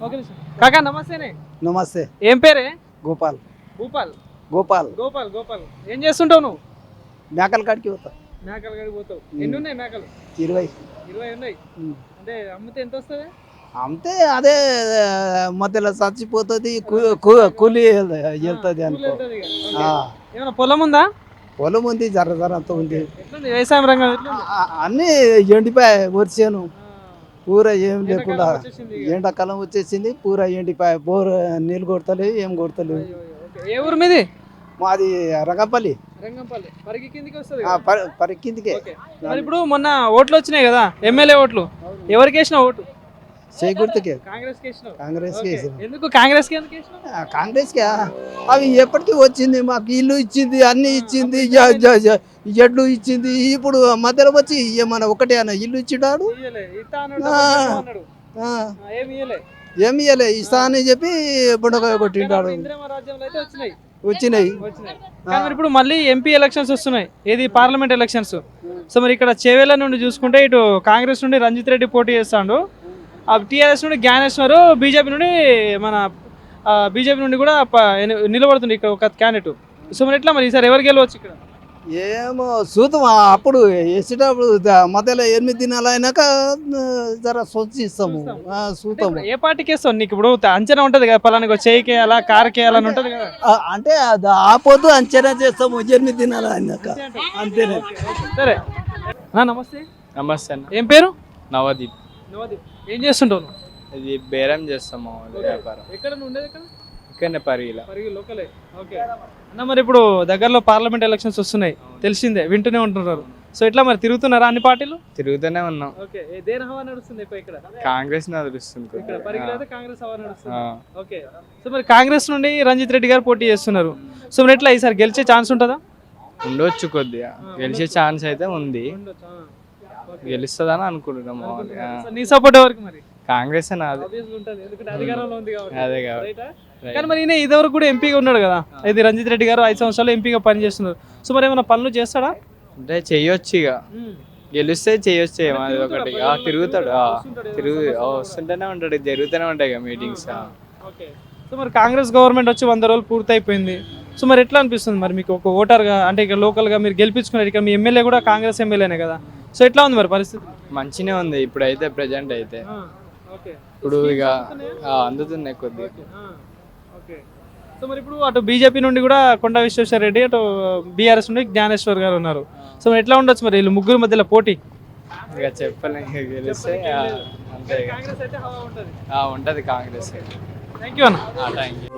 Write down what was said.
Okay కాకా నమస్తేనే. నమస్తే. ఏం పేరే? గోపాల్. భూపాల్. గోపాల్. గోపాల్ గోపాల్ ఏం చేస్తుంటావు నువ్వు? మేకల కాడికి పోతా. మేకలు కాడికి పోతావు. ఎన్ని ఉన్నాయి మేకలు? 20. 20 ఉన్నాయి. అంటే అమ్మితే ఎంత వస్తుంది? అంతే అదే మధ్యలో చచ్చిపోతుంది, కూలి వెళ్తుంది అనుకో. ఏమైనా పొలం ఉందా? పొలం ఉంది, జర అంత ఉంది. ఎట్లుంది వ్యవసాయం రంగం? ఎట్లుంది? అన్నీ ఎండిపోయాయి. వరిసేను పూర ఏం లేకుండా ఎండాకాలం వచ్చేసింది, పూర ఎండిపోయాయి. బోర్ నీళ్ళు కొడతలేవు, ఏం కొడతలేవు. ఏ ఊరు మీది? మాది రంగంపల్లి. రంగంపల్లి పరిగి కిందికి వస్తుంది. పరి కిందికే. మరి ఇప్పుడు మొన్న ఓట్లు వచ్చినాయి కదా, ఎమ్మెల్యే ఓట్లు, ఎవరికి వేసిన ఓటు? గుర్తుకే. కాంగ్రెస్ కి. ఎందుకు కాంగ్రెస్ కి? కాంగ్రెస్ కి అవి ఎప్పటికీ వచ్చింది, మాకు ఇల్లు ఇచ్చింది, అన్ని ఇచ్చింది, ఎడ్లు ఇచ్చింది. ఇప్పుడు మధ్యలో వచ్చి ఏమన్నా ఒకటే అన్న ఇల్లు ఇచ్చిడాడు, ఏమి ఇయ్యలే. ఇస్తా అని చెప్పి బుండకాయ కొట్టిండాడు. వచ్చినాయి. ఇప్పుడు మళ్ళీ ఎంపీ ఎలక్షన్స్ వస్తున్నాయి, ఏది పార్లమెంట్ ఎలక్షన్స్. సో మరి ఇక్కడ చేవేళ్ళ నుండి చూసుకుంటే ఇటు కాంగ్రెస్ నుండి రంజిత్ రెడ్డి పోటీ చేస్తాడు, టీఆర్ఎస్ నుండి జ్ఞానేశ్వర్, బీజేపీ నుండి కూడా నిలబడుతుంది ఇక్కడ ఒక క్యాండిడేట్. సో మరి ఎట్లా మరి ఈసారి ఎవరు గెలవచ్చు ఇక్కడ? ఏమో చూద్దాం. అప్పుడు వేసేటప్పుడు మధ్యలో 8 దినాలు అయినాక జర సొచ్చిస్తాము, చూద్దాము. ఏ పార్టీకి వేస్తావు? నీకు ఇప్పుడు అంచనా ఉంటది కదా, పలానా చేయికి అలా కారుకి అని ఉంటది కదా. అంటే అది ఆపోతూ అంచనా చేస్తాము 8 దినాలు అయినాక, అంతేనే. సరే నమస్తే. నమస్తే అన్న. ఏం పేరు? నవదీప్. నవదీప్ ఏం చేస్తుంటావు? ఇది బేరం చేస్తాము, వ్యాపారం. ఎక్కడ ఉండేది? ఇక్కడనే పరిగిలా. లోకలే. ఓకే అన్న, మరి ఇప్పుడు దగ్గరలో పార్లమెంట్ ఎలక్షన్స్ వస్తున్నాయి, తెలిసిందే, వింటూనే ఉంటున్నారు. సో ఇట్లా మరి తిరుగుతున్నారా అన్ని పార్టీలు? తిరుగుతూనే ఉన్నాం. ఓకే దేని హవా నడుస్తుంది ఇక్కడ? కాంగ్రెస్ నడుస్తుంది. ఇక్కడ పరిగిలో కాంగ్రెస్ హవా నడుస్తుంది. ఓకే సో మరి కాంగ్రెస్ నుండి రంజిత్ రెడ్డి గారు పోటీ చేస్తున్నారు. సో మరి ఎట్లా ఈసారి గెలిచే ఛాన్స్ ఉంటుందా? ఉండొచ్చు, కొద్దిగా గెలిచే ఛాన్స్ అయితే ఉంది. గెలుస్తుందని అనుకుంటున్నాము. నీ సపోర్ట్ ఎవరికి మరి? కాంగ్రెస్ అదే కాబట్టి. కానీ మరి ఈయన ఇదివరకు కూడా ఎంపీగా ఉన్నాడు కదా, ఇది రంజిత్ రెడ్డి గారు 5 సంవత్సరాలు ఎంపీగా పనిచేస్తున్నారు. సో మరి ఏమైనా పనులు చేస్తాడా? అంటే చెయ్యొచ్చు, ఇక గెలిస్తే చెయ్యొచ్చు. అది ఒకటి తిరుగుతాడు, వస్తుంటేనే ఉంటాడు, జరుగుతూనే ఉంటాయి ఇక మీటింగ్స్. సో మరి కాంగ్రెస్ గవర్నమెంట్ వచ్చి 100 రోజులు పూర్తయిపోయింది. సో మరి ఎట్లా అనిపిస్తుంది మరి మీకు ఒక ఓటర్గా? అంటే ఇక లోకల్గా మీరు గెలిపించుకున్నారు, ఇక మీ ఎమ్మెల్యే కూడా కాంగ్రెస్ ఎమ్మెల్యేనే కదా. సో ఎట్లా ఉంది మరి పరిస్థితి? మంచినే ఉంది ఇప్పుడు అయితే, ప్రెజెంట్ అయితే. ఇప్పుడు ఇక అందుతున్నాయి కొద్దిగా. సో మరి ఇప్పుడు అటు బీజేపీ నుండి కూడా కొండా విశ్వేశ్వర రెడ్డి, అటు బీఆర్ఎస్ నుండి జ్ఞానేశ్వర్ గారు ఉన్నారు. సో మరి ఎట్లా ఉండొచ్చు మరి వీళ్ళు ముగ్గురు మధ్యలో పోటీ? ఇక చెప్పలేక గెలిస్తే అంతే, ఉంటుంది కాంగ్రెస్. థ్యాంక్ యూ అన్న. Thank you.